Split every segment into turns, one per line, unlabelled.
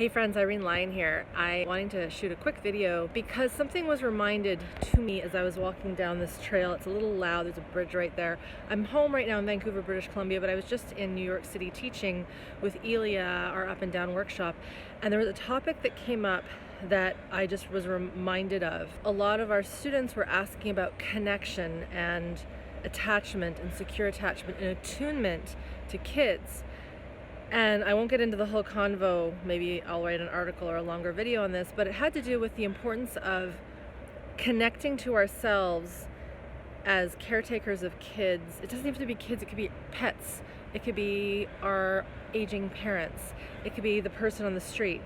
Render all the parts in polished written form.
Hey friends, Irene here. I wanting to shoot a quick video because something was reminded to me as I was walking down this trail. It's a little loud, there's a bridge right there. I'm home right now in Vancouver, British Columbia, but I was just in New York City teaching with Elia, our up and down workshop, and there was a topic that came up that I just was reminded of. A lot of our students were asking about connection and attachment and secure attachment and attunement to kids. And I won't get into the whole convo, maybe I'll write an article or a longer video on this, but it had to do with the importance of connecting to ourselves as caretakers of kids. It doesn't have to be kids, it could be pets, it could be our aging parents, it could be the person on the street.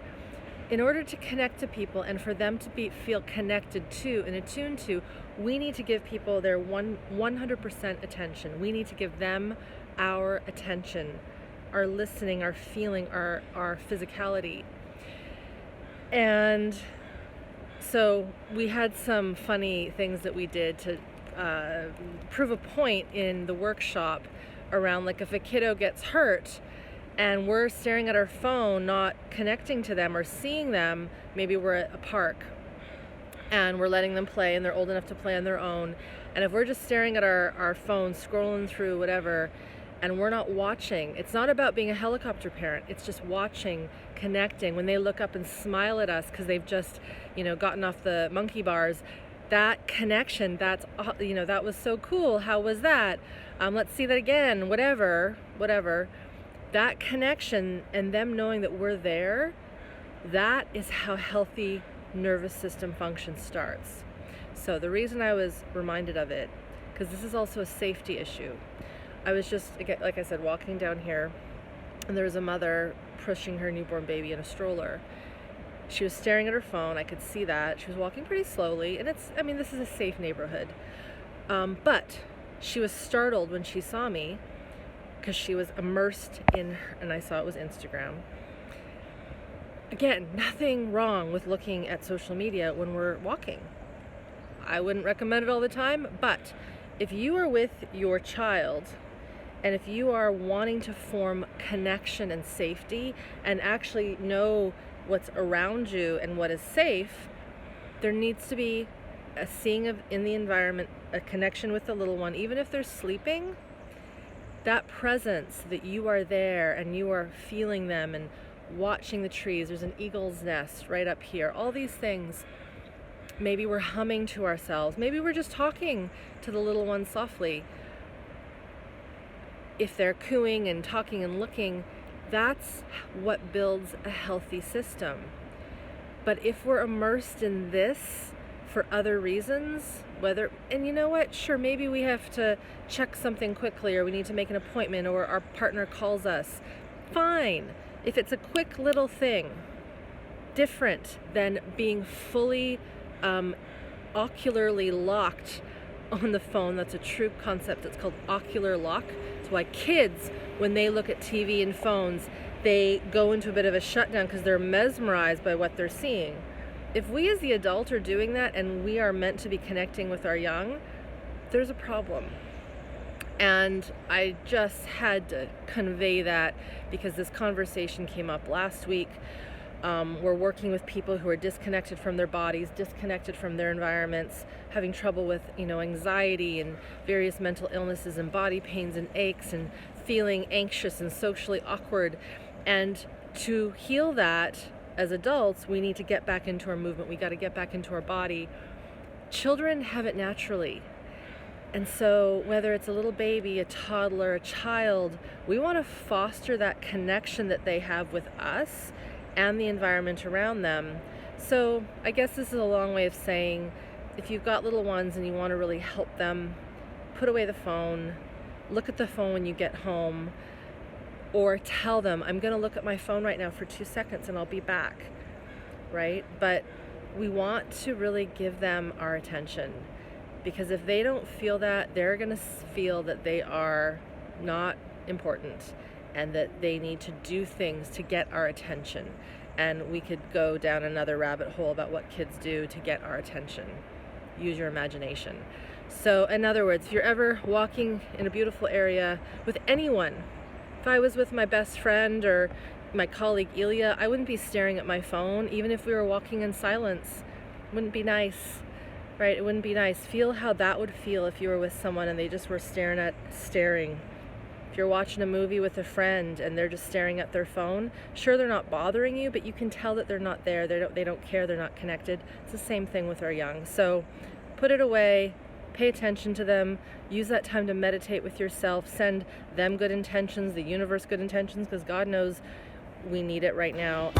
In order to connect to people and for them to feel connected to and attuned to, we need to give people their 100% attention. We need to give them our attention, our listening, our feeling, our physicality. And so we had some funny things that we did to prove a point in the workshop around, like, if a kiddo gets hurt and we're staring at our phone, not connecting to them or seeing them, maybe we're at a park and we're letting them play and they're old enough to play on their own, and if we're just staring at our phone, scrolling through whatever, and we're not watching. It's not about being a helicopter parent. It's just watching, connecting. When they look up and smile at us because they've just, gotten off the monkey bars, that connection, that was so cool. How was that? Let's see that again, whatever. That connection and them knowing that we're there, that is how healthy nervous system function starts. So the reason I was reminded of it, because this is also a safety issue. I was just, like I said, walking down here, and there was a mother pushing her newborn baby in a stroller. She was staring at her phone. I could see that. She was walking pretty slowly, and this is a safe neighborhood. But she was startled when she saw me because she was immersed in, and I saw it was Instagram. Again, nothing wrong with looking at social media when we're walking. I wouldn't recommend it all the time, but if you are with your child, and if you are wanting to form connection and safety and actually know what's around you and what is safe, there needs to be a seeing in the environment, a connection with the little one, even if they're sleeping. That presence that you are there and you are feeling them and watching the trees. There's an eagle's nest right up here. All these things. Maybe we're humming to ourselves. Maybe we're just talking to the little one softly. If they're cooing and talking and looking, that's what builds a healthy system. But if we're immersed in this for other reasons, and you know what, sure, maybe we have to check something quickly, or we need to make an appointment, or our partner calls us, fine. If it's a quick little thing, different than being fully ocularly locked on the phone. That's a true concept. It's called ocular lock. It's why kids, when they look at TV and phones, they go into a bit of a shutdown because they're mesmerized by what they're seeing. If we as the adult are doing that and we are meant to be connecting with our young, there's a problem. And I just had to convey that because this conversation came up last week. We're working with people who are disconnected from their bodies, disconnected from their environments, having trouble with, anxiety and various mental illnesses and body pains and aches and feeling anxious and socially awkward. And to heal that as adults, we need to get back into our movement. We got to get back into our body. Children have it naturally. And so whether it's a little baby, a toddler, a child, we want to foster that connection that they have with us and the environment around them. So I guess this is a long way of saying, if you've got little ones and you want to really help them, put away the phone, look at the phone when you get home, or tell them, I'm going to look at my phone right now for 2 seconds and I'll be back, right? But we want to really give them our attention, because if they don't feel that, they're going to feel that they are not important and that they need to do things to get our attention. And we could go down another rabbit hole about what kids do to get our attention. Use your imagination. So in other words, if you're ever walking in a beautiful area with anyone, if I was with my best friend or my colleague Ilya, I wouldn't be staring at my phone even if we were walking in silence. Wouldn't be nice, right? It wouldn't be nice. Feel how that would feel if you were with someone and they just were staring. If you're watching a movie with a friend and they're just staring at their phone, sure, they're not bothering you, but you can tell that they're not there. They don't care. They're not connected. It's the same thing with our young. So put it away. Pay attention to them. Use that time to meditate with yourself. Send them good intentions, the universe good intentions, because God knows we need it right now.